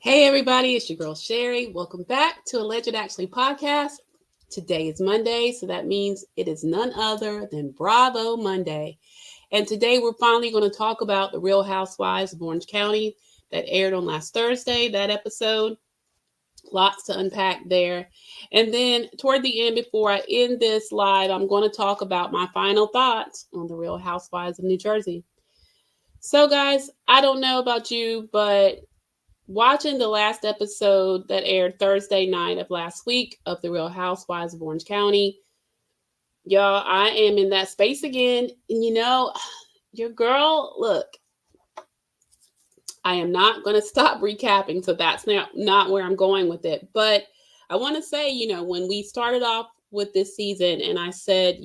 Hey everybody, it's your girl Sherry. Welcome back to Alleged Actually podcast. Today is Monday, so that means it is none other than Bravo Monday. And today we're finally going to talk about the Real Housewives of Orange County that aired on last Thursday, that episode. Lots to unpack there. And then toward the end, before I end this live, I'm going to talk about my final thoughts on the Real Housewives of New Jersey. So, guys, I don't know about you, but watching the last episode that aired Thursday night of last week of The Real Housewives of Orange County, y'all, I am in that space again. And your girl, look, I am not going to stop recapping. So that's not where I'm going with it. But I want to say, when we started off with this season and I said,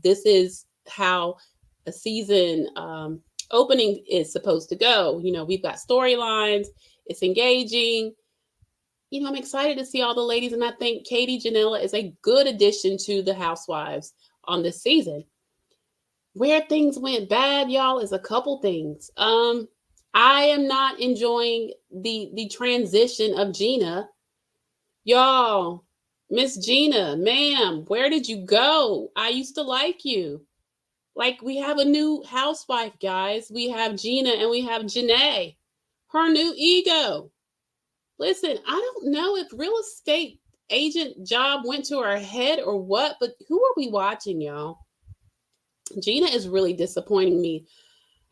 this is how a season opening is supposed to go. We've got storylines. It's engaging. I'm excited to see all the ladies, and I think Katie Janela is a good addition to the Housewives on this season. Where things went bad, y'all, is a couple things. I am not enjoying the transition of Gina. Y'all, Miss Gina, ma'am, where did you go? I used to like you. Like, we have a new housewife, guys. We have Gina and we have Janae. Her new ego. Listen, I don't know if real estate agent job went to her head or what, but who are we watching, y'all? Gina is really disappointing me.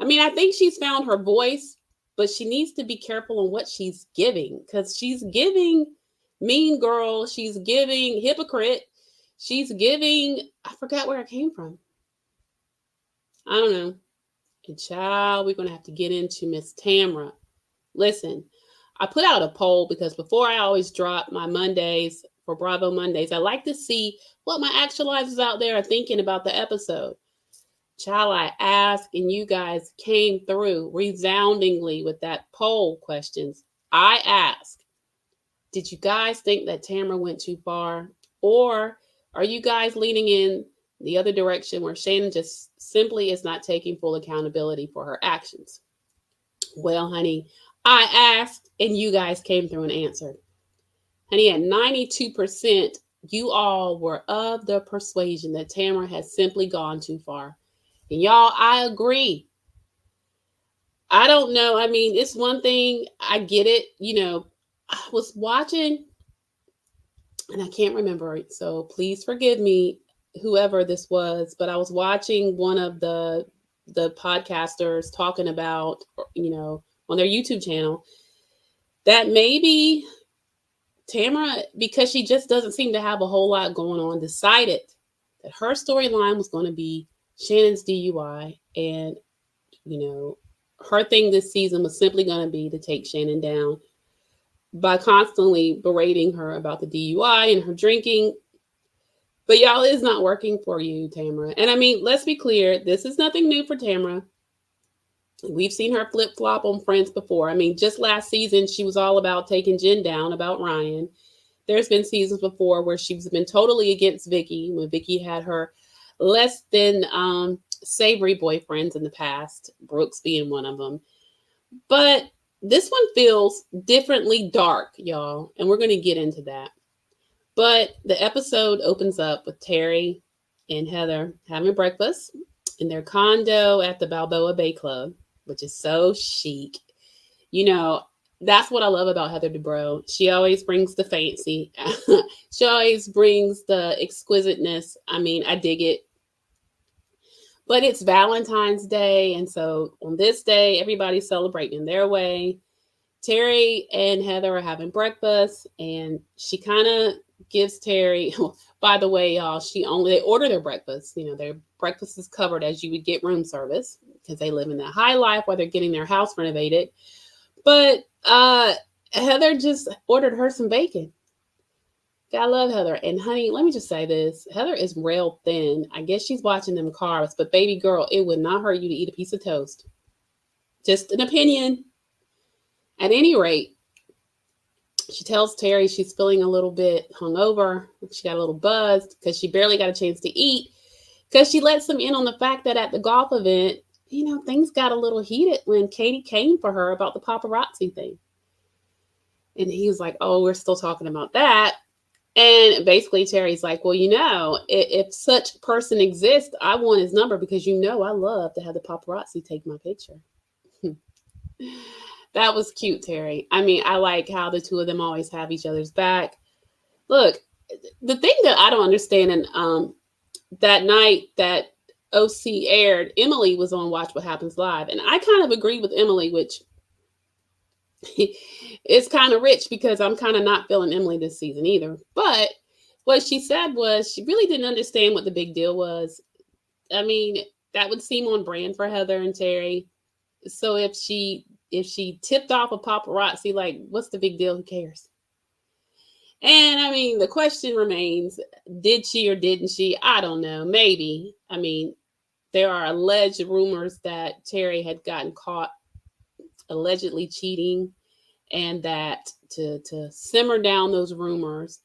I mean, I think she's found her voice, but she needs to be careful on what she's giving because she's giving mean girl, she's giving hypocrite, she's giving, I forgot where I came from. I don't know. And child, we're going to have to get into Miss Tamra. Listen, I put out a poll because before I always drop my Mondays for Bravo Mondays, I like to see what my actualizers out there are thinking about the episode. Child, I asked and you guys came through resoundingly with that poll questions. I asked, did you guys think that Tamara went too far? Or are you guys leaning in the other direction where Shannon just simply is not taking full accountability for her actions? Well, honey, I asked and you guys came through and answered. Honey, at 92%, you all were of the persuasion that Tamara has simply gone too far. And y'all, I agree. I don't know. I mean, it's one thing. I get it. I was watching and I can't remember it. So please forgive me, whoever this was, but I was watching one of the podcasters talking about, on their YouTube channel that maybe Tamara, because she just doesn't seem to have a whole lot going on, decided that her storyline was going to be Shannon's DUI. And, her thing this season was simply going to be to take Shannon down by constantly berating her about the DUI and her drinking. But y'all, it's not working for you, Tamara. And I mean, let's be clear, this is nothing new for Tamara. We've seen her flip-flop on Friends before. I mean, just last season, she was all about taking Jen down about Ryan. There's been seasons before where she's been totally against Vicky, when Vicky had her less than savory boyfriends in the past, Brooks being one of them. But this one feels differently dark, y'all, and we're going to get into that. But the episode opens up with Terry and Heather having breakfast in their condo at the Balboa Bay Club, which is so chic. That's what I love about Heather Dubrow. She always brings the fancy. She always brings the exquisiteness. I mean, I dig it. But it's Valentine's Day, and so on this day, everybody's celebrating in their way. Terry and Heather are having breakfast, and she kind of gives Terry, by the way, y'all, they order their breakfast. Their breakfast is covered as you would get room service because they live in that high life while they're getting their house renovated. But Heather just ordered her some bacon. I love Heather. And honey, let me just say this. Heather is rail thin. I guess she's watching them carbs, but baby girl, it would not hurt you to eat a piece of toast. Just an opinion. At any rate, she tells Terry she's feeling a little bit hungover. She got a little buzzed because she barely got a chance to eat because she lets them in on the fact that at the golf event, things got a little heated when Katie came for her about the paparazzi thing. And he was like, oh, we're still talking about that. And basically, Terry's like, well, if such person exists, I want his number because I love to have the paparazzi take my picture. That was cute, Terry. I mean, I like how the two of them always have each other's back. Look, the thing that I don't understand, and that night that OC aired, Emily was on Watch What Happens Live, and I kind of agree with Emily, which it's kind of rich because I'm kind of not feeling Emily this season either. But what she said was she really didn't understand what the big deal was. I mean, that would seem on brand for Heather and Terry. So if she tipped off a paparazzi, like, what's the big deal? Who cares? And I mean, the question remains, did she or didn't she? I don't know. Maybe. I mean, there are alleged rumors that Terry had gotten caught allegedly cheating, and that to simmer down those rumors,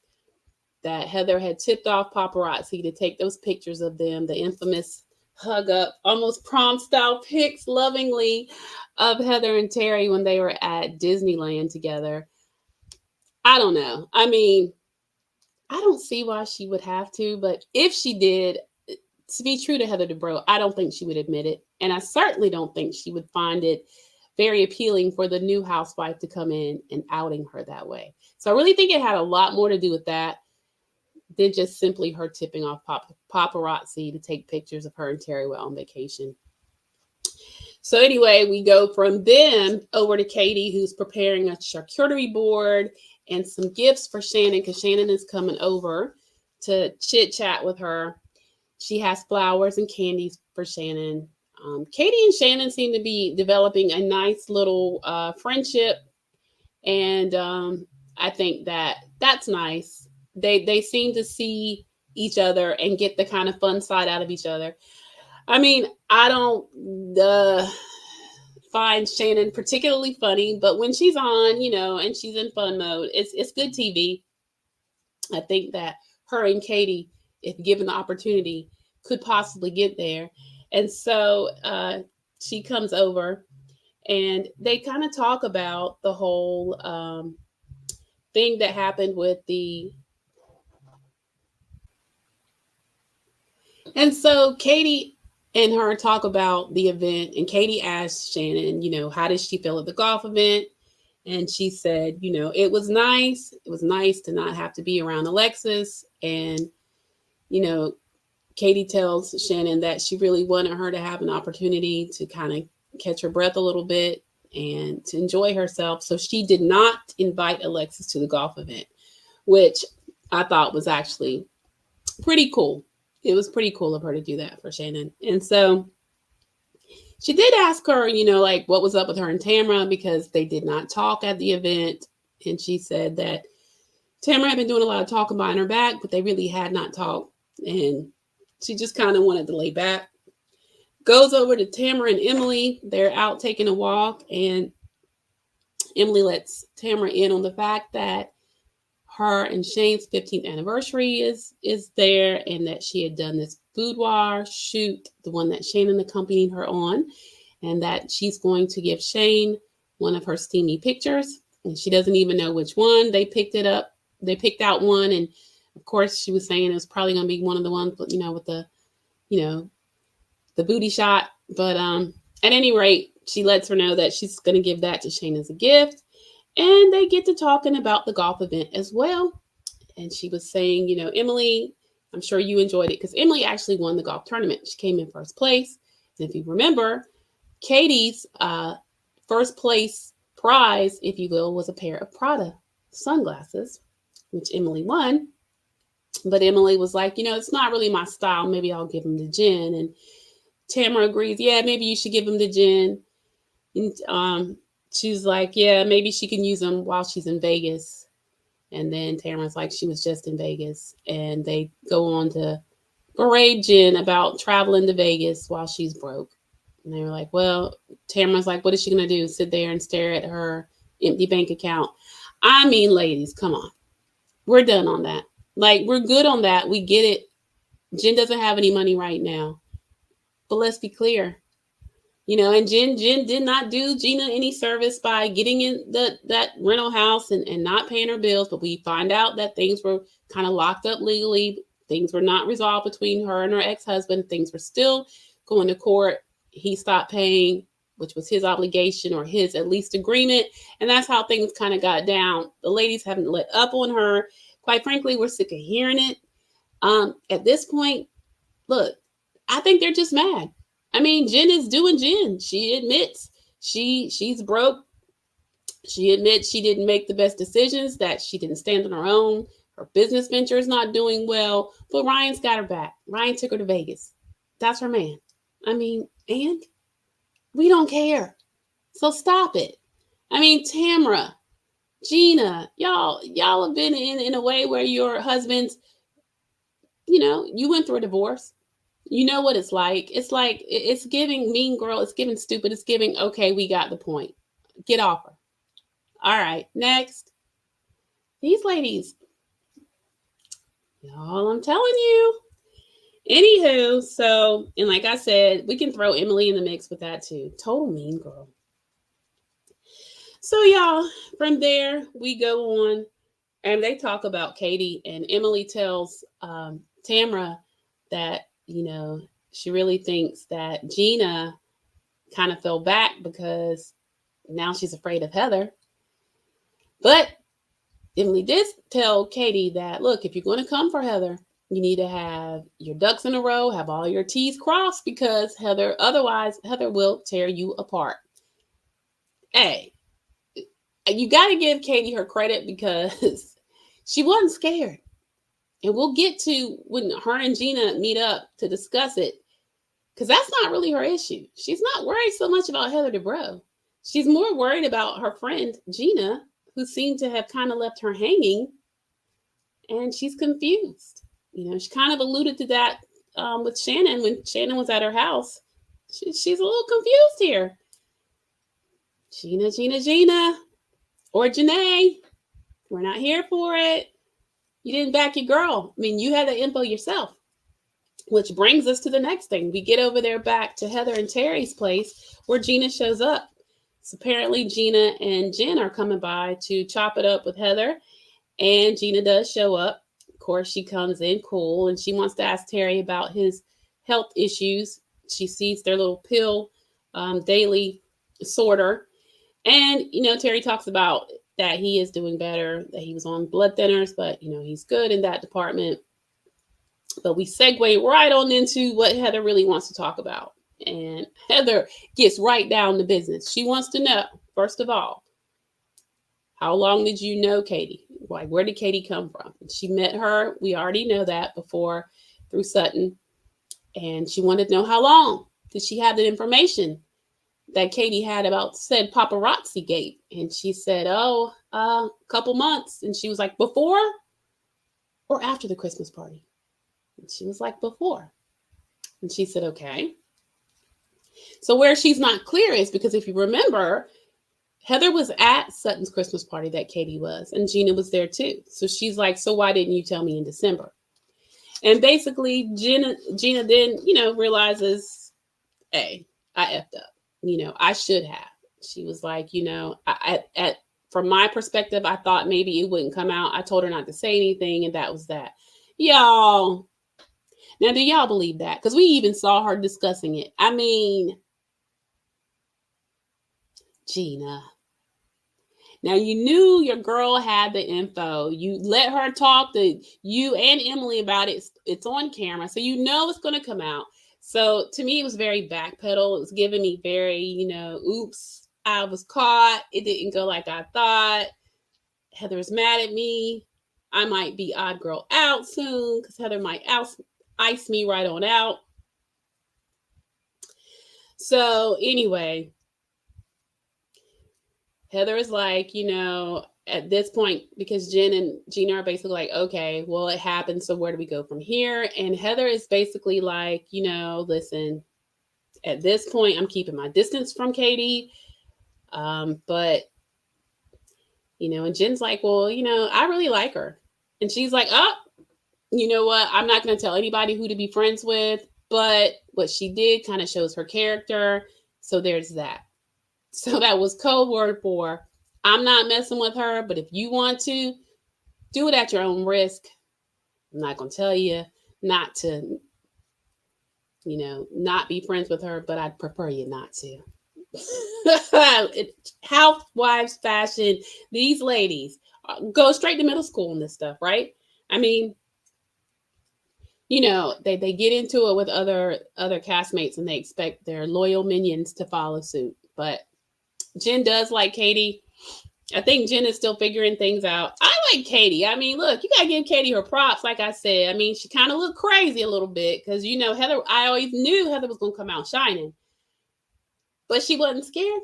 that Heather had tipped off paparazzi to take those pictures of them, the infamous hug up, almost prom style pics lovingly of Heather and Terry when they were at Disneyland together. I don't know. I mean, I don't see why she would have to, but if she did, to be true to Heather Dubrow, I don't think she would admit it. And I certainly don't think she would find it very appealing for the new housewife to come in and outing her that way. So I really think it had a lot more to do with that than just simply her tipping off paparazzi to take pictures of her and Terry while on vacation. So anyway, we go from them over to Katie, who's preparing a charcuterie board and some gifts for Shannon, because Shannon is coming over to chit chat with her. She has flowers and candies for Shannon. Katie and Shannon seem to be developing a nice little friendship, and I think that's nice. They seem to see each other and get the kind of fun side out of each other. I mean, I don't find Shannon particularly funny, but when she's on, and she's in fun mode, it's good TV. I think that her and Katie, if given the opportunity, could possibly get there. And so she comes over and they kind of talk about the whole thing that happened with the... And so Katie and her talk about the event, and Katie asked Shannon, how did she feel at the golf event? And she said, it was nice. It was nice to not have to be around Alexis. And, Katie tells Shannon that she really wanted her to have an opportunity to kind of catch her breath a little bit and to enjoy herself. So she did not invite Alexis to the golf event, which I thought was actually pretty cool. It was pretty cool of her to do that for Shannon. And so she did ask her, like what was up with her and Tamra, because they did not talk at the event. And she said that Tamra had been doing a lot of talking behind her back, but they really had not talked. And she just kind of wanted to lay back. Goes over to Tamra and Emily. They're out taking a walk, and Emily lets Tamra in on the fact that her and Shane's 15th anniversary is there, and that she had done this boudoir shoot, the one that Shannon accompanied her on, and that she's going to give Shane one of her steamy pictures, and she doesn't even know which one. They picked it up. They picked out one, and of course she was saying it was probably going to be one of the ones, with the, the booty shot. But at any rate, she lets her know that she's going to give that to Shane as a gift. And they get to talking about the golf event as well. And she was saying, Emily, I'm sure you enjoyed it, because Emily actually won the golf tournament. She came in first place. And if you remember, Katie's first place prize, if you will, was a pair of Prada sunglasses, which Emily won. But Emily was like, it's not really my style. Maybe I'll give them to Jen. And Tamara agrees, yeah, maybe you should give them to Jen. And she's like, yeah, maybe she can use them while she's in Vegas. And then Tamara's like, she was just in Vegas. And they go on to berate Jen about traveling to Vegas while she's broke. And they were like, well, Tamara's like, what is she going to do? Sit there and stare at her empty bank account? I mean, ladies, come on. We're done on that. Like, we're good on that. We get it. Jen doesn't have any money right now. But let's be clear. And Jen did not do Gina any service by getting in that rental house and not paying her bills. But we find out that things were kind of locked up legally. Things were not resolved between her and her ex-husband. Things were still going to court. He stopped paying, which was his obligation or his at least agreement. And that's how things kind of got down. The ladies haven't let up on her. Quite frankly, we're sick of hearing it. At this point, look, I think they're just mad. I mean, Jen is doing Jen. She admits she's broke. She admits she didn't make the best decisions, that she didn't stand on her own. Her business venture is not doing well, but Ryan's got her back. Ryan took her to Vegas. That's her man. I mean, and we don't care. So stop it. I mean, Tamra, Gina, y'all have been in a way where your husband's, you went through a divorce. You know what it's like. It's giving mean girl. It's giving stupid. It's giving, okay, we got the point. Get off her. All right, next. These ladies, y'all, I'm telling you. Anywho, so, and like I said, we can throw Emily in the mix with that too. Total mean girl. So, y'all, from there, we go on and they talk about Katie, and Emily tells Tamra that, she really thinks that Gina kind of fell back because now she's afraid of Heather. But Emily did tell Katie that, look, if you're going to come for Heather, you need to have your ducks in a row, have all your T's crossed, because otherwise Heather will tear you apart. Hey, you got to give Katie her credit because she wasn't scared. And we'll get to when her and Gina meet up to discuss it, because that's not really her issue. She's not worried so much about Heather Dubrow. She's more worried about her friend Gina, who seemed to have kind of left her hanging, and she's confused. She kind of alluded to that with Shannon when Shannon was at her house. She's a little confused here. Gina, or Janae, we're not here for it. You didn't back your girl. I mean, you had the info yourself. Which brings us to the next thing. We get over there back to Heather and Terry's place where Gina shows up. So apparently Gina and Jen are coming by to chop it up with Heather. And Gina does show up. Of course, she comes in cool and she wants to ask Terry about his health issues. She sees their little pill daily sorter. And, Terry talks about that he is doing better, that he was on blood thinners, but, he's good in that department. But we segue right on into what Heather really wants to talk about. And Heather gets right down to business. She wants to know, first of all, how long did you know Katie? Like, where did Katie come from? She met her. We already know that before through Sutton. And she wanted to know how long did she have the information that Katie had about said paparazzi gate. And she said, a couple months. And she was like, before or after the Christmas party? And she was like, before. And she said, okay. So where she's not clear is because if you remember, Heather was at Sutton's Christmas party that Katie was, and Gina was there too. So she's like, so why didn't you tell me in December? And basically Gina then, realizes, hey, I effed up. I should have. She was like, from my perspective, I thought maybe it wouldn't come out. I told her not to say anything, and that was that. Y'all. Now, do y'all believe that? Because we even saw her discussing it. I mean, Gina. Now, you knew your girl had the info. You let her talk to you and Emily about it. It's on camera, so you know it's going to come out. So to me, it was very backpedal. It was giving me very, oops, I was caught. It didn't go like I thought. Heather's mad at me. I might be odd girl out soon because Heather might ice me right on out. So anyway, Heather is like, at this point, because Jen and Gina are basically like, okay, well, it happened. So where do we go from here? And Heather is basically like, listen, at this point, I'm keeping my distance from Katie. But, and Jen's like, well, I really like her. And she's like, oh, you know what? I'm not going to tell anybody who to be friends with. But what she did kind of shows her character. So there's that. So that was code word for I'm not messing with her, but if you want to, do it at your own risk. I'm not going to tell you not to, not be friends with her, but I'd prefer you not to. Housewives fashion, these ladies go straight to middle school and this stuff, right? I mean, they get into it with other castmates and they expect their loyal minions to follow suit. But Jen does like Katie. I think Jen is still figuring things out. I like Katie. I mean, look, you got to give Katie her props. Like I said, I mean, she kind of looked crazy a little bit because, Heather, I always knew Heather was going to come out shining. But she wasn't scared.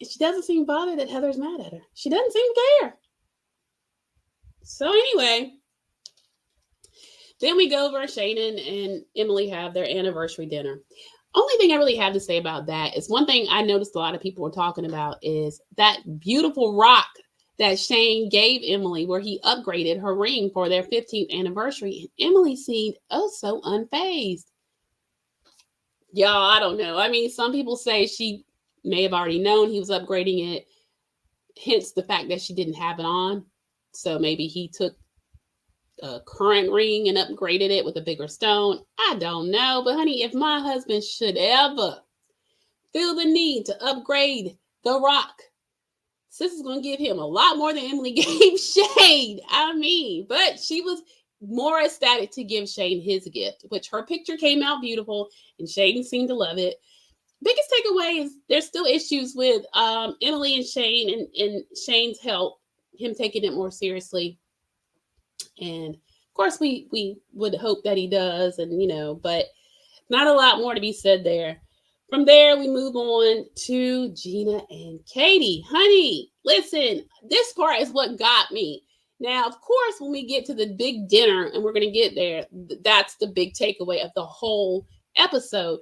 And she doesn't seem bothered that Heather's mad at her. She doesn't seem to care. So anyway, then we go over Shannon and Emily have their anniversary dinner. Only thing I really have to say about that is one thing I noticed a lot of people were talking about is that beautiful rock that Shane gave Emily where he upgraded her ring for their 15th anniversary. And Emily seemed so unfazed. Y'all, I don't know. I mean, some people say she may have already known he was upgrading it, hence the fact that she didn't have it on. So maybe he took a current ring and upgraded it with a bigger stone. I don't know. But honey, if my husband should ever feel the need to upgrade the rock, sis is going to give him a lot more than Emily gave Shane. I mean, but she was more ecstatic to give Shane his gift, which her picture came out beautiful and Shane seemed to love it. Biggest takeaway is there's still issues with Emily and Shane and Shane's health, him taking it more seriously. And of course, we would hope that he does, and but not a lot more to be said there. From there, we move on to Gina and Katie. Honey, listen, this part is what got me. Now, of course, when we get to the big dinner, and we're going to get there, that's the big takeaway of the whole episode.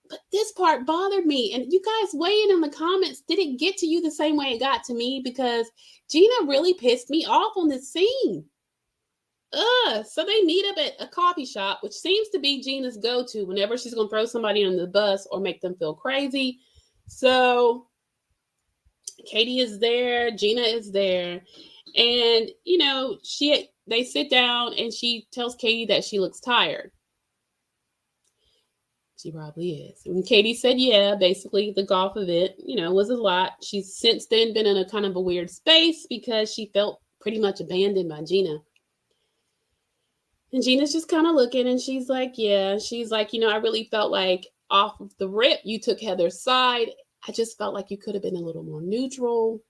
But this part bothered me. And you guys weigh in the comments. Did it get to you the same way it got to me? Because Gina really pissed me off on this scene. So they meet up at a coffee shop, which seems to be Gina's go-to whenever she's going to throw somebody under the bus or make them feel crazy. So Katie is there, Gina is there, and they sit down and she tells Katie that she looks tired. She probably is. And Katie said, yeah, basically the golf event, was a lot. She's since then been in a kind of a weird space because she felt pretty much abandoned by Gina. And Gina's just kind of looking and she's like, yeah. She's like, I really felt like off of the rip, you took Heather's side. I just felt like you could have been a little more neutral.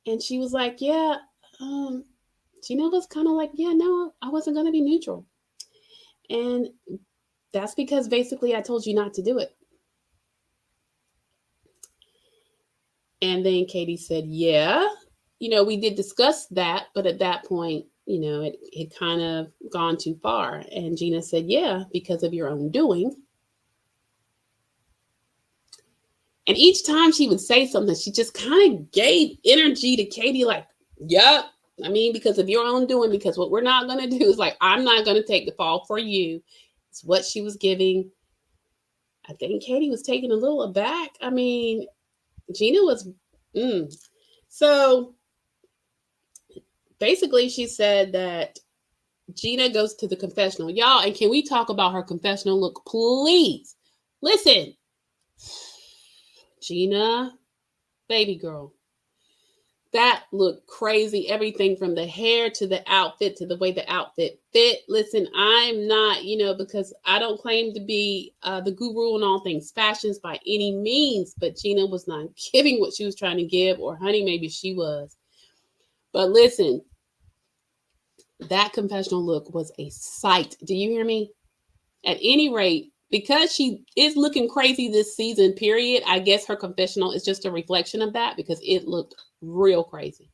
And she was like, yeah. Gina was kind of like, yeah, no, I wasn't going to be neutral. And that's because basically I told you not to do it. And then Katie said, yeah, we did discuss that. But at that point, it kind of gone too far. And Gina said, yeah, because of your own doing. And each time she would say something, she just kind of gave energy to Katie like, yep. I mean, because of your own doing, because what we're not going to do is like, I'm not going to take the fall for you. It's what she was giving. I think Katie was taken a little aback. I mean, Gina was, So basically she said that Gina goes to the confessional. Y'all, and can we talk about her confessional look, please? Listen, Gina, baby girl, that looked crazy. Everything from the hair to the outfit to the way the outfit fit. Listen, I'm not, because I don't claim to be the guru in all things fashions by any means, but Gina was not giving what she was trying to give, or honey, maybe she was. But listen, that confessional look was a sight. Do you hear me? At any rate, because she is looking crazy this season, period, I guess her confessional is just a reflection of that because it looked real crazy.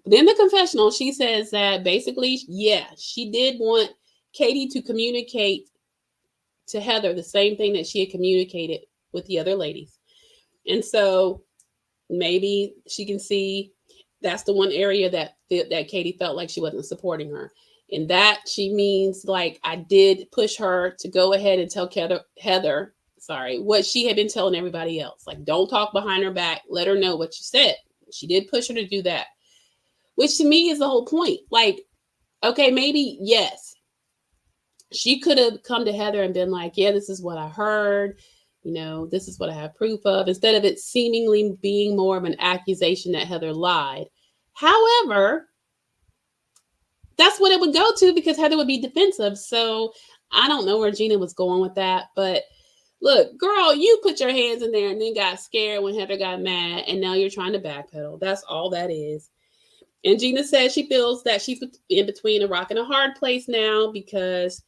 But in the confessional, she says that basically, yeah, she did want Katie to communicate to Heather the same thing that she had communicated with the other ladies. And so maybe she can see that's the one area that Katie felt like she wasn't supporting her. And that she means like I did push her to go ahead and tell Heather what she had been telling everybody else. Like, don't talk behind her back. Let her know what you said. She did push her to do that, which to me is the whole point. Like, okay, maybe, yes, she could have come to Heather and been like, yeah, this is what I heard. This is what I have proof of, instead of it seemingly being more of an accusation that Heather lied. However, that's what it would go to, because Heather would be defensive. So I don't know where Gina was going with that. But look, girl, you put your hands in there and then got scared when Heather got mad, and now you're trying to backpedal. That's all that is. And Gina says she feels that she's in between a rock and a hard place now, because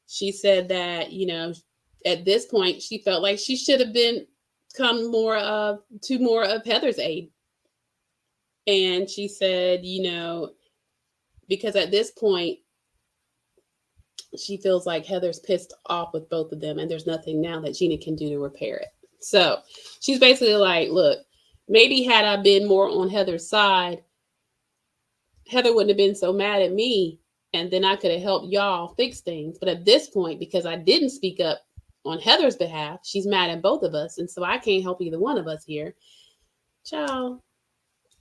she said that, at this point, she felt like she should have come to more of Heather's aid. And she said, because at this point, she feels like Heather's pissed off with both of them, and there's nothing now that Gina can do to repair it. So she's basically like, look, maybe had I been more on Heather's side, Heather wouldn't have been so mad at me, and then I could have helped y'all fix things. But at this point, because I didn't speak up on Heather's behalf, she's mad at both of us, and so I can't help either one of us here. Ciao.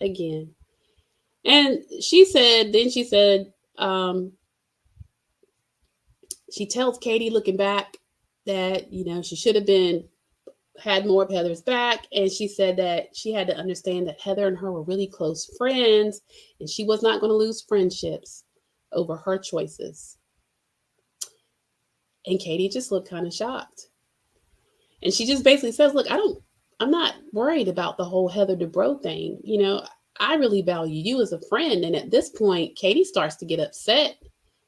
Again. And she said, she tells Katie, looking back, that, she should have had more of Heather's back. And she said that she had to understand that Heather and her were really close friends, and she was not going to lose friendships over her choices. And Katie just looked kind of shocked. And she just basically says, look, I'm not worried about the whole Heather Dubrow thing. I really value you as a friend. And at this point, Katie starts to get upset.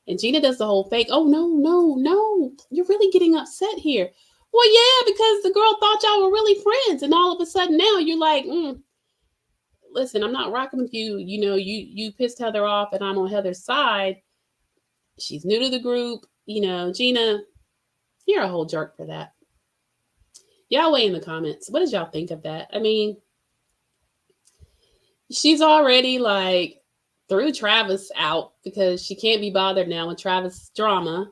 And Gina does the whole fake, oh, no, you're really getting upset here. Well, yeah, because the girl thought y'all were really friends. And all of a sudden now you're like, listen, I'm not rocking with you. You pissed Heather off, and I'm on Heather's side. She's new to the group. Gina, you're a whole jerk for that. Y'all weigh in the comments. What did y'all think of that? I mean, she's already like threw Travis out because she can't be bothered now with Travis' drama.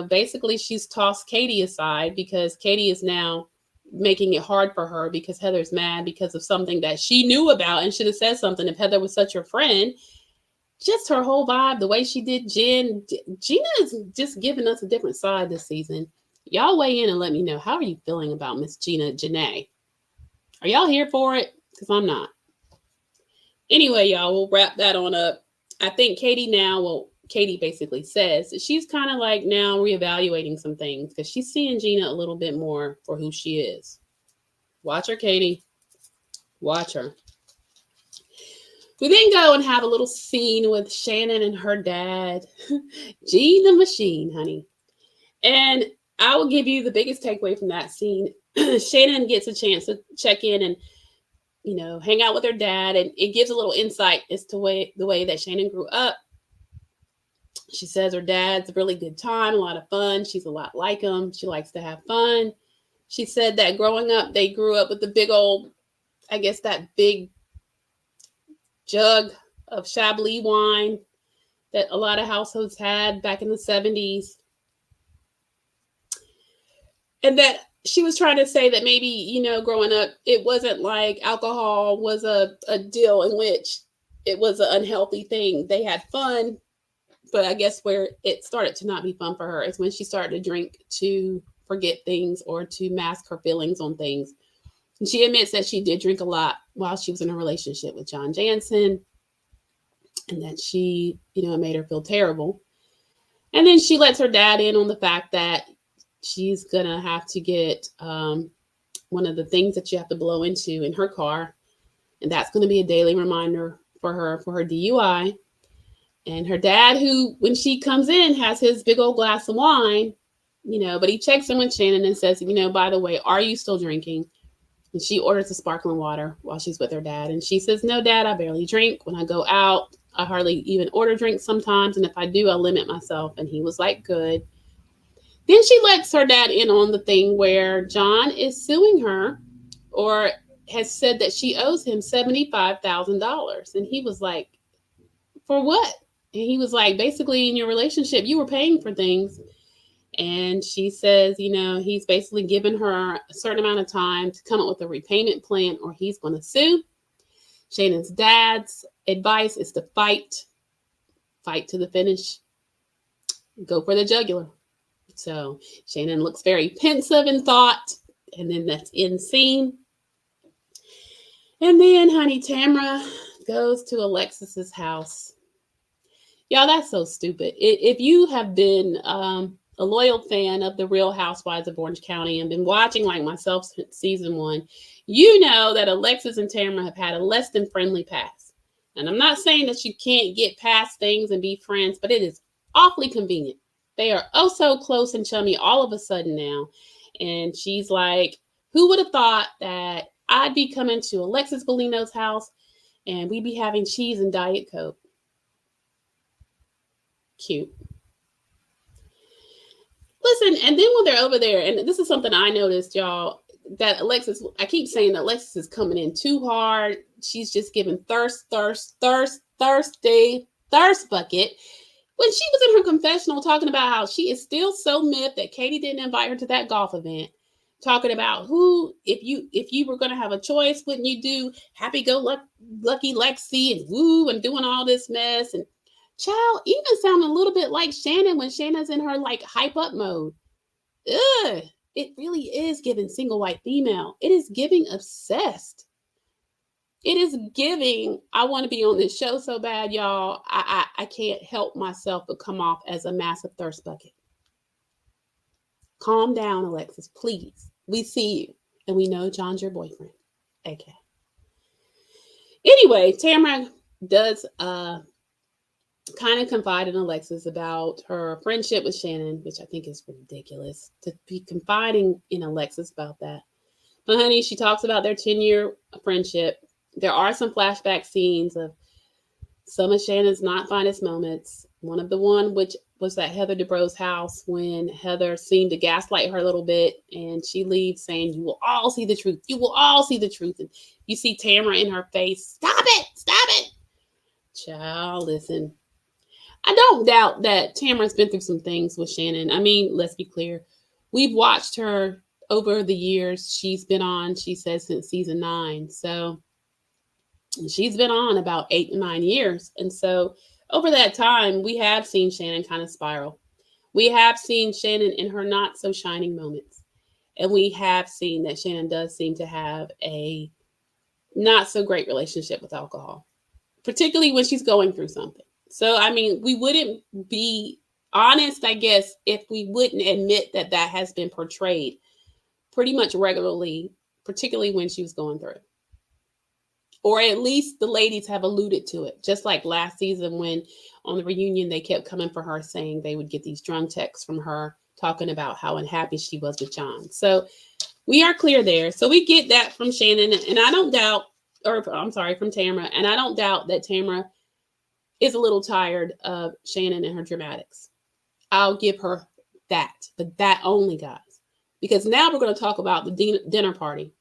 Basically she's tossed Katie aside because Katie is now making it hard for her because Heather's mad because of something that she knew about and should have said something if Heather was such her friend. Just her whole vibe, the way she did Jen. Gina is just giving us a different side this season. Y'all weigh in and let me know. How are you feeling about Miss Gina Janae? Are y'all here for it? Because I'm not. Anyway, y'all, we'll wrap that on up. I think Katie basically says that she's kind of like now reevaluating some things because she's seeing Gina a little bit more for who she is. Watch her, Katie. Watch her. We then go and have a little scene with Shannon and her dad, Gene the Machine, honey. And I will give you the biggest takeaway from that scene. Shannon gets a chance to check in and hang out with her dad, and it gives a little insight as to the way that Shannon grew up. She says her dad's a really good time, a lot of fun. She's a lot like him. She likes to have fun. She said that growing up, they grew up with the big old, I guess that big jug of Chablis wine that a lot of households had back in the 70s. And that she was trying to say that maybe, growing up, it wasn't like alcohol was a deal in which it was an unhealthy thing. They had fun, but I guess where it started to not be fun for her is when she started to drink to forget things or to mask her feelings on things. And she admits that she did drink a lot while she was in a relationship with John Jansen, and that she, it made her feel terrible. And then she lets her dad in on the fact that she's going to have to get one of the things that you have to blow into in her car. And that's going to be a daily reminder for her DUI. And her dad, who, when she comes in, has his big old glass of wine, but he checks in with Shannon and says, by the way, are you still drinking? And she orders the sparkling water while she's with her dad. And she says, no, Dad, I barely drink. When I go out, I hardly even order drinks sometimes. And if I do, I limit myself. And he was like, good. Then she lets her dad in on the thing where John is suing her, or has said that she owes him $75,000. And he was like, for what? And he was like, basically in your relationship, you were paying for things. And she says, he's basically given her a certain amount of time to come up with a repayment plan or he's going to sue. Shannon's dad's advice is to fight to the finish, go for the jugular. So Shannon looks very pensive in thought, and then that's in scene. And then, honey, Tamra goes to Alexis's house. Y'all, that's so stupid. If you have been a loyal fan of the Real Housewives of Orange County and been watching like myself since season 1, you know that Alexis and Tamra have had a less than friendly past. And I'm not saying that you can't get past things and be friends, but it is awfully convenient. They are oh so close and chummy all of a sudden now. And she's like, who would have thought that I'd be coming to Alexis Bellino's house and we'd be having cheese and Diet Coke? Cute. Listen, and then when they're over there, and this is something I noticed, y'all, that Alexis, I keep saying that Alexis is coming in too hard. She's just giving thirst bucket. When she was in her confessional talking about how she is still so miffed that Katie didn't invite her to that golf event, talking about who, if you were going to have a choice, wouldn't you do happy-go-lucky Lexi and woo and doing all this mess, and child, even sounding a little bit like Shannon when Shannon's in her like hype up mode. Ugh, it really is giving single white female. It is giving obsessed. It is giving, I want to be on this show so bad, y'all. I can't help myself but come off as a massive thirst bucket. Calm down, Alexis, please. We see you, and we know John's your boyfriend. Okay. Anyway, Tamara does kind of confide in Alexis about her friendship with Shannon, which I think is ridiculous to be confiding in Alexis about that. But honey, she talks about their 10-year friendship. There are some flashback scenes of some of Shannon's not finest moments. One of the one which was at Heather Dubrow's house when Heather seemed to gaslight her a little bit, and she leaves saying, "You will all see the truth. You will all see the truth." And you see Tamara in her face, "Stop it! Stop it!" Child, listen. I don't doubt that Tamara's been through some things with Shannon. I mean, let's be clear. We've watched her over the years. She's been on, she says, since season 9. So she's been on about 8 to 9 years. And so over that time, we have seen Shannon kind of spiral. We have seen Shannon in her not so shining moments. And we have seen that Shannon does seem to have a not so great relationship with alcohol, particularly when she's going through something. So, I mean, we wouldn't be honest, I guess, if we wouldn't admit that that has been portrayed pretty much regularly, particularly when she was going through it. Or at least the ladies have alluded to it, just like last season when on the reunion they kept coming for her saying they would get these drunk texts from her talking about how unhappy she was with John. So we are clear there. So we get that from Shannon, and I don't doubt, or I'm sorry, from Tamra, and I don't doubt that Tamra is a little tired of Shannon and her dramatics. I'll give her that, but that only, guys. Because now we're going to talk about the dinner party.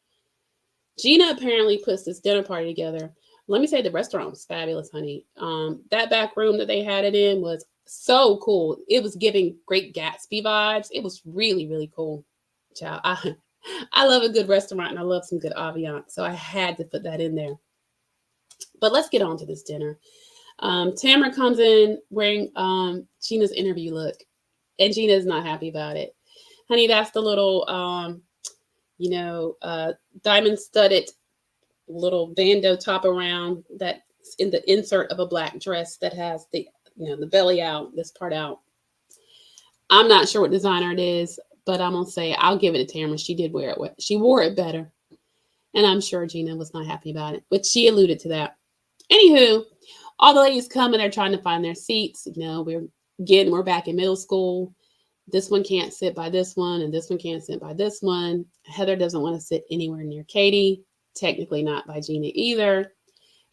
Gina apparently puts this dinner party together. Let me say the restaurant was fabulous, honey. That back room that they had it in was so cool. It was giving Great Gatsby vibes. It was really, really cool. Child, I love a good restaurant and I love some good ambiance. So I had to put that in there. But let's get on to this dinner. Tamara comes in wearing Gina's interview look, and Gina's not happy about it. Honey, that's the little, diamond studded little bandeau top around that's in the insert of a black dress that has the belly out, this part out. I'm not sure what designer it is, but I'm going to say I'll give it to Tamara. She did wear it. She wore it better. And I'm sure Gina was not happy about it, but she alluded to that. Anywho, all the ladies come and they're trying to find their seats. We're back in middle school. This one can't sit by this one, and this one can't sit by this one. Heather doesn't want to sit anywhere near Katie. Technically not by Gina either.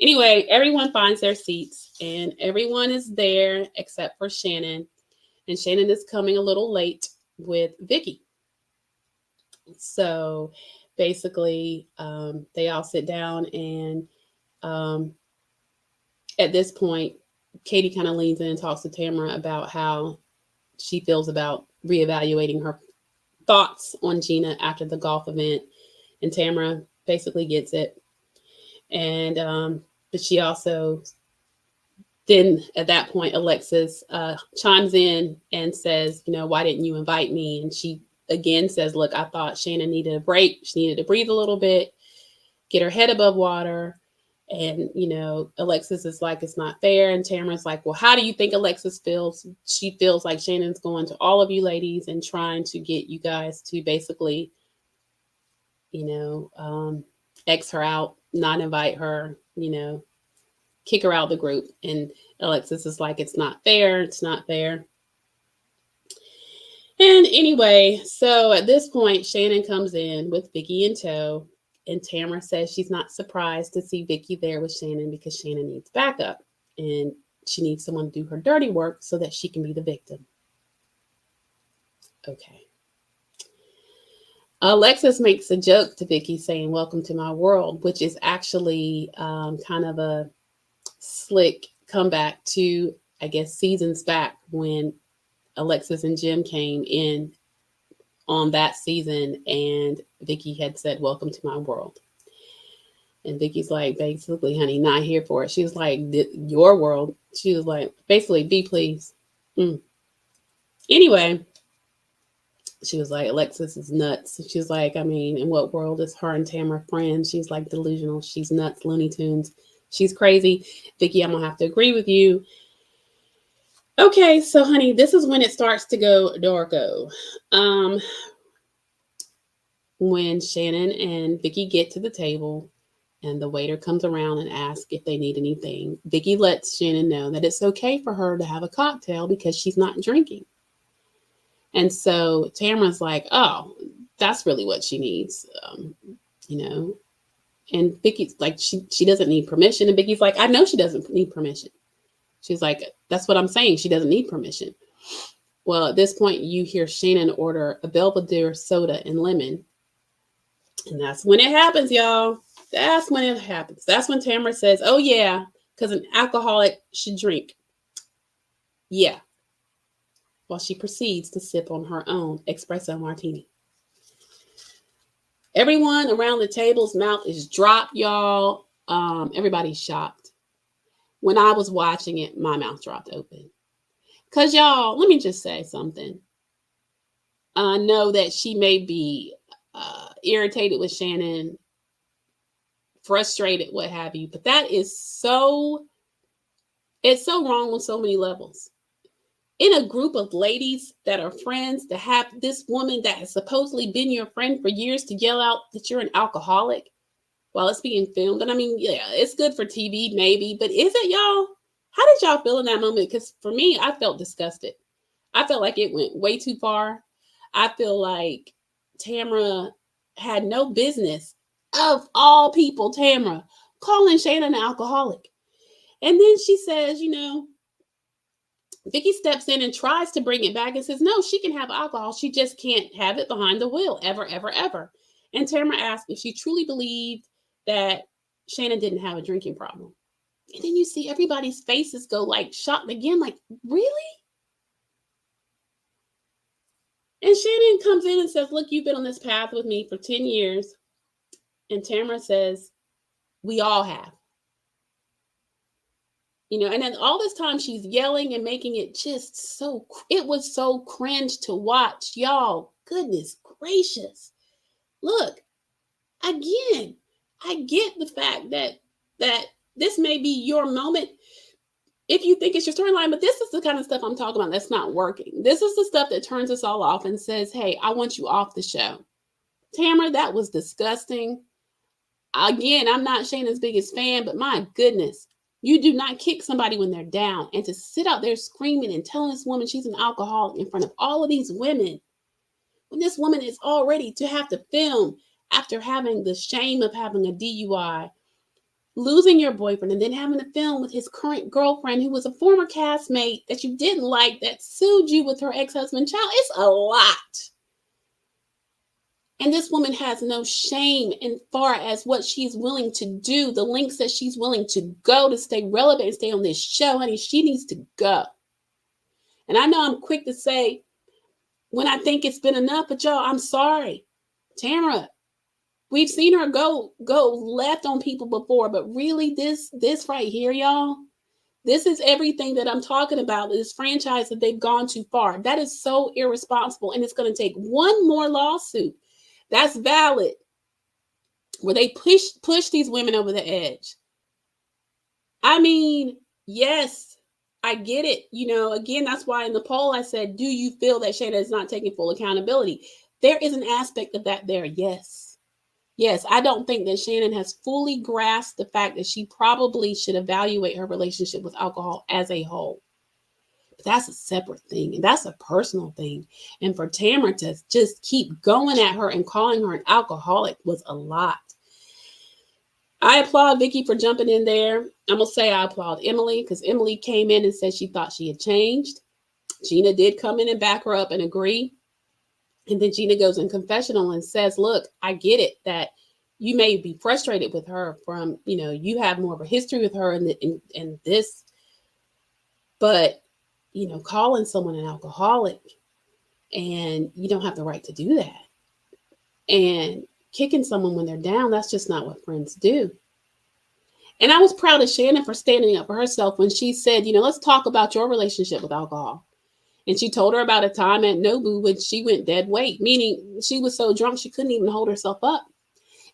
Anyway, everyone finds their seats, and everyone is there except for Shannon. And Shannon is coming a little late with Vicky. So basically, they all sit down, and at this point, Katie kind of leans in and talks to Tamara about how she feels about reevaluating her thoughts on Gina after the golf event. And Tamara basically gets it. And but she also then at that point, Alexis chimes in and says, you know, why didn't you invite me? And she again says, look, I thought Shannon needed a break. She needed to breathe a little bit, get her head above water. And, you know, Alexis is like, it's not fair. And Tamara's like, well, how do you think Alexis feels? She feels like Shannon's going to all of you ladies and trying to get you guys to basically, you know, X her out, not invite her, you know, kick her out of the group. And Alexis is like, it's not fair. It's not fair. And anyway, so at this point, Shannon comes in with Vicky in tow. And Tamara says she's not surprised to see Vicky there with Shannon because Shannon needs backup. And she needs someone to do her dirty work so that she can be the victim. Okay. Alexis makes a joke to Vicky saying, welcome to my world, which is actually kind of a slick comeback to, I guess, seasons back when Alexis and Jim came in on that season and Vicky had said, welcome to my world. And Vicky's like, basically, honey, not here for it. She was like, your world. She was like, basically, be please. Anyway, she was like, Alexis is nuts. She was like, I mean, in what world is her and Tamara friends? She's like delusional. She's nuts, Looney Tunes. She's crazy. Vicky, I'm going to have to agree with you. Okay, so honey, this is when it starts to go darko. When Shannon and Vicky get to the table and the waiter comes around and asks if they need anything, Vicky lets Shannon know that it's okay for her to have a cocktail because she's not drinking. And so Tamara's like, oh, that's really what she needs, you know. And Vicky's like, she doesn't need permission. And Vicky's like, I know she doesn't need permission. She's like, that's what I'm saying. She doesn't need permission. Well, at this point, you hear Shannon order a Belvedere soda and lemon. And that's when it happens, y'all. That's when it happens. That's when Tamara says, oh, yeah, because an alcoholic should drink. Yeah. While she proceeds to sip on her own espresso martini. Everyone around the table's mouth is dropped, y'all. Everybody's shocked. When I was watching it, my mouth dropped open. Because, y'all, let me just say something. I know that she may be irritated with Shannon, frustrated, what have you, but that is it's so wrong on so many levels. In a group of ladies that are friends, to have this woman that has supposedly been your friend for years to yell out that you're an alcoholic while it's being filmed. And I mean, yeah, it's good for TV, maybe, but is it, y'all? How did y'all feel in that moment? Because for me, I felt disgusted. I felt like it went way too far. I feel like Tamra had no business, of all people, Tamra, calling Shannon an alcoholic. And then she says, you know, Vicky steps in and tries to bring it back and says, no, she can have alcohol. She just can't have it behind the wheel ever, ever, ever. And Tamara asked if she truly believed that Shannon didn't have a drinking problem. And then you see everybody's faces go like shocked again, like, really? And Shannon comes in and says, look, you've been on this path with me for 10 years. And Tamara says, we all have. You know, and then all this time she's yelling and making it just so, it was so cringe to watch. Y'all, goodness gracious. Look, again, I get the fact that this may be your moment if you think it's your storyline, but this is the kind of stuff I'm talking about that's not working. This is the stuff that turns us all off and says, hey, I want you off the show. Tamara, that was disgusting. Again, I'm not Shannon's biggest fan, but my goodness, you do not kick somebody when they're down. And to sit out there screaming and telling this woman she's an alcoholic in front of all of these women, when this woman is already to have to film after having the shame of having a DUI, losing your boyfriend, and then having to film with his current girlfriend who was a former castmate that you didn't like, that sued you with her ex-husband child. It's a lot. And this woman has no shame in far as what she's willing to do, the lengths that she's willing to go to stay relevant and stay on this show. Honey, she needs to go. And I know I'm quick to say when I think it's been enough, but y'all, I'm sorry. Tamra, we've seen her go left on people before, but really this right here, y'all, this is everything that I'm talking about. This franchise that they've gone too far. That is so irresponsible. And it's going to take one more lawsuit that's valid where they push these women over the edge. I mean, yes, I get it. Again, that's why in the poll I said, do you feel that Shannon is not taking full accountability? There is an aspect of that there. Yes. Yes, I don't think that Shannon has fully grasped the fact that she probably should evaluate her relationship with alcohol as a whole. But that's a separate thing, and that's a personal thing. And for Tamra to just keep going at her and calling her an alcoholic was a lot. I applaud Vicky for jumping in there. I'm going to say I applaud Emily because Emily came in and said she thought she had changed. Gina did come in and back her up and agree. And then Gina goes in confessional and says, look, I get it that you may be frustrated with her from, you have more of a history with her and this, but, calling someone an alcoholic and you don't have the right to do that. And kicking someone when they're down, that's just not what friends do. And I was proud of Shannon for standing up for herself when she said, let's talk about your relationship with alcohol. And she told her about a time at Nobu when she went dead weight, meaning she was so drunk she couldn't even hold herself up.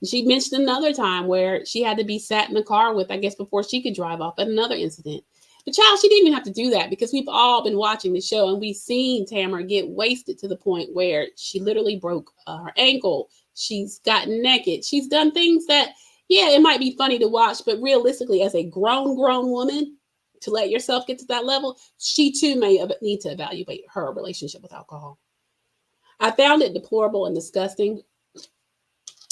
And she mentioned another time where she had to be sat in the car with, I guess, before she could drive off at another incident. But child, she didn't even have to do that because we've all been watching the show and we've seen Tamara get wasted to the point where she literally broke her ankle. She's gotten naked. She's done things that, yeah, it might be funny to watch, but realistically, as a grown woman, to let yourself get to that level, she too may need to evaluate her relationship with alcohol. I found it deplorable and disgusting.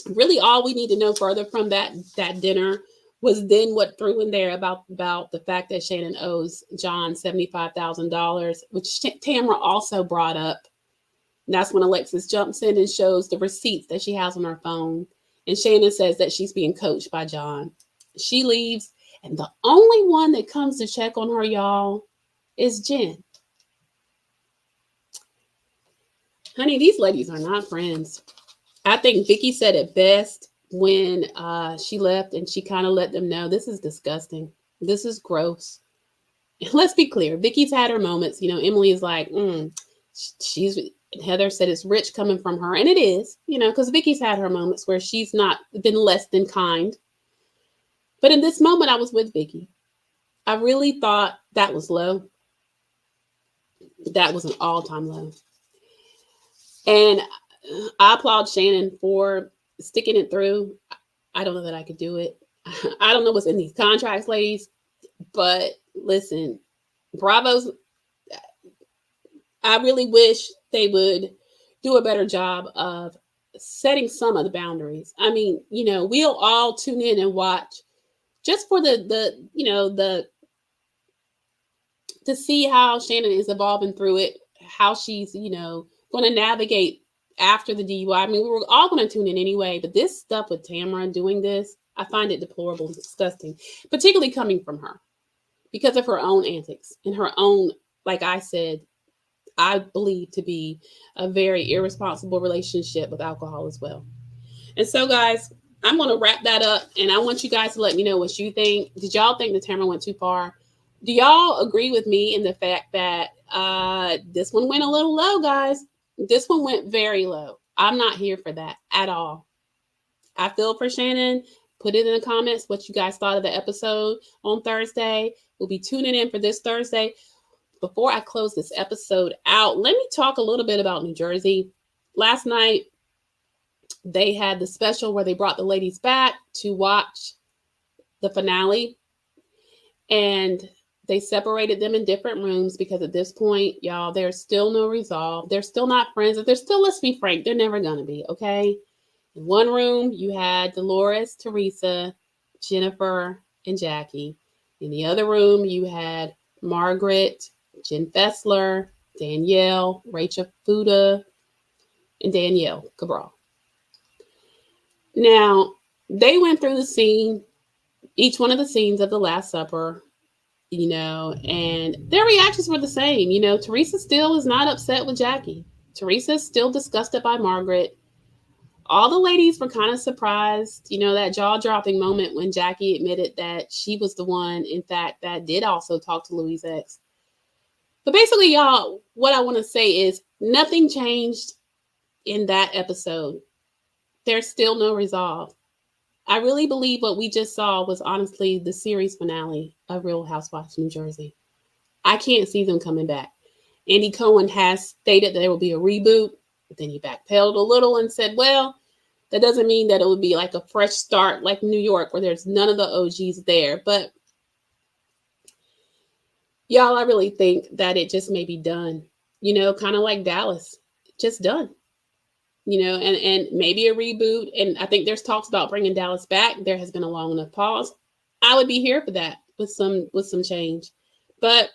Really, all we need to know further from that dinner was then what threw in there about the fact that Shannon owes John $75,000, which Tamra also brought up. And that's when Alexis jumps in and shows the receipts that she has on her phone. And Shannon says that she's being coached by John. She leaves, and the only one that comes to check on her, y'all, is Jen. Honey, these ladies are not friends. I think Vicky said it best when she left and she kind of let them know this is disgusting. This is gross. Let's be clear. Vicky's had her moments. Emily is like, Heather said it's rich coming from her. And it is, because Vicky's had her moments where she's not been less than kind. But in this moment, I was with Vicky. I really thought that was low. That was an all-time low. And I applaud Shannon for sticking it through. I don't know that I could do it. I don't know what's in these contracts, ladies. But listen, bravos. I really wish they would do a better job of setting some of the boundaries. I mean, we'll all tune in and watch just for the to see how Shannon is evolving through it, how she's, going to navigate after the DUI. I mean, we were all going to tune in anyway, but this stuff with Tamara doing this, I find it deplorable and disgusting, particularly coming from her because of her own antics and her own, like I said, I believe to be a very irresponsible relationship with alcohol as well. And so, guys, I'm going to wrap that up, and I want you guys to let me know what you think. Did y'all think that Tamara went too far? Do y'all agree with me in the fact that this one went a little low, guys? This one went very low. I'm not here for that at all. I feel for Shannon. Put it in the comments what you guys thought of the episode on Thursday. We'll be tuning in for this Thursday. Before I close this episode out, let me talk a little bit about New Jersey. Last night, they had the special where they brought the ladies back to watch the finale. And they separated them in different rooms because at this point, y'all, there's still no resolve. They're still not friends. They're still, let's be frank, they're never going to be, okay? In one room, you had Dolores, Teresa, Jennifer, and Jackie. In the other room, you had Margaret, Jen Fessler, Danielle, Rachel Fuda, and Danielle Cabral. Now, they went through the scene, each one of the scenes of the Last Supper, and their reactions were the same. Teresa still is not upset with Jackie. Teresa's still disgusted by Margaret. All the ladies were kind of surprised, that jaw-dropping moment when Jackie admitted that she was the one, in fact, that did also talk to Louis' ex. But basically, y'all, what I want to say is nothing changed in that episode. There's still no resolve. I really believe what we just saw was honestly the series finale of Real Housewives of New Jersey. I can't see them coming back. Andy Cohen has stated that there will be a reboot, but then he backpedaled a little and said, well, that doesn't mean that it would be like a fresh start like New York where there's none of the OGs there. But y'all, I really think that it just may be done, kind of like Dallas, just done, and maybe a reboot. And I think there's talks about bringing Dallas back. There has been a long enough pause. I would be here for that with some change. But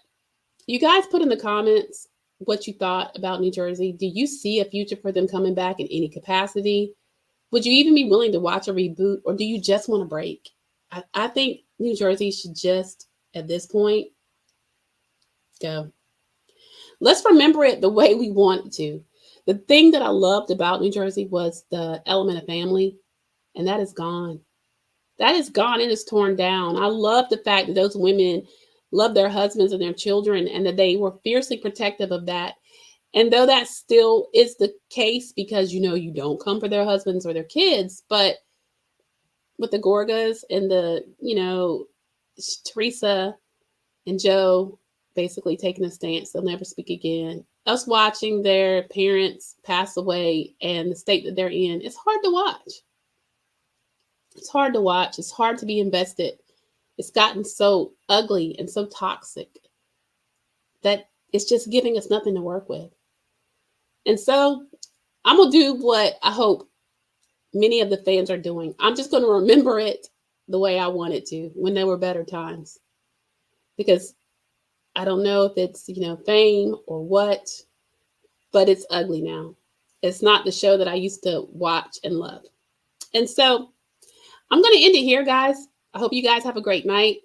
you guys put in the comments what you thought about New Jersey. Do you see a future for them coming back in any capacity? Would you even be willing to watch a reboot, or do you just want a break? I think New Jersey should just, at this point, go. Let's remember it the way we want it to. The thing that I loved about New Jersey was the element of family, and that is gone. That is gone. It is torn down. I love the fact that those women love their husbands and their children, and that they were fiercely protective of that. And though that still is the case because, you don't come for their husbands or their kids, but with the Gorgas and the, Teresa and Joe basically taking a stance, they'll never speak again. Us watching their parents pass away and the state that they're in, it's hard to watch. It's hard to watch. It's hard to be invested. It's gotten so ugly and so toxic that it's just giving us nothing to work with. And so I'm going to do what I hope many of the fans are doing. I'm just going to remember it the way I want it to, when there were better times. Because I don't know if it's, fame or what, but it's ugly now. It's not the show that I used to watch and love. And so I'm going to end it here, guys. I hope you guys have a great night.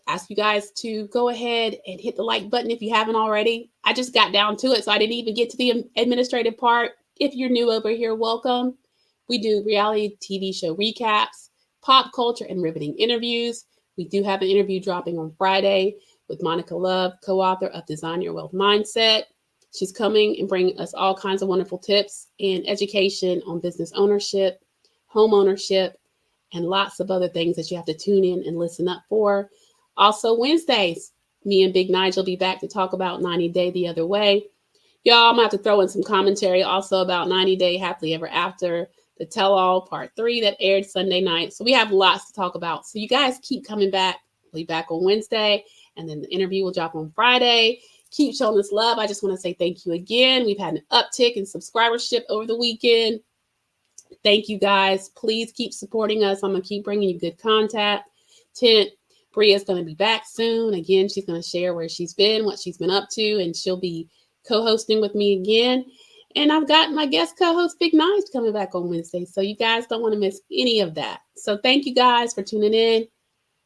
Ask you guys to go ahead and hit the like button if you haven't already. I just got down to it, so I didn't even get to the administrative part. If you're new over here, welcome. We do reality TV show recaps, pop culture, and riveting interviews. We do have an interview dropping on Friday with Monica Love, co-author of Design Your Wealth Mindset. She's coming and bringing us all kinds of wonderful tips and education on business ownership, home ownership, and lots of other things that you have to tune in and listen up for. Also, Wednesdays, me and Big Nigel will be back to talk about 90 Day the Other Way. Y'all, I'm going to have to throw in some commentary also about 90 Day Happily Ever After, the Tell-All Part 3 that aired Sunday night. So we have lots to talk about. So you guys keep coming back. We'll be back on Wednesday, and then the interview will drop on Friday. Keep showing us love. I just want to say thank you again. We've had an uptick in subscribership over the weekend. Thank you, guys. Please keep supporting us. I'm going to keep bringing you good content. Bria's going to be back soon. Again, she's going to share where she's been, what she's been up to, and she'll be co-hosting with me again. And I've got my guest co-host, Big Nige, coming back on Wednesday. So you guys don't want to miss any of that. So thank you guys for tuning in.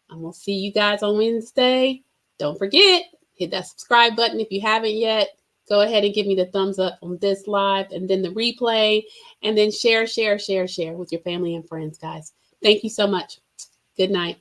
I'm going to see you guys on Wednesday. Don't forget, hit that subscribe button if you haven't yet. Go ahead and give me the thumbs up on this live and then the replay. And then share with your family and friends, guys. Thank you so much. Good night.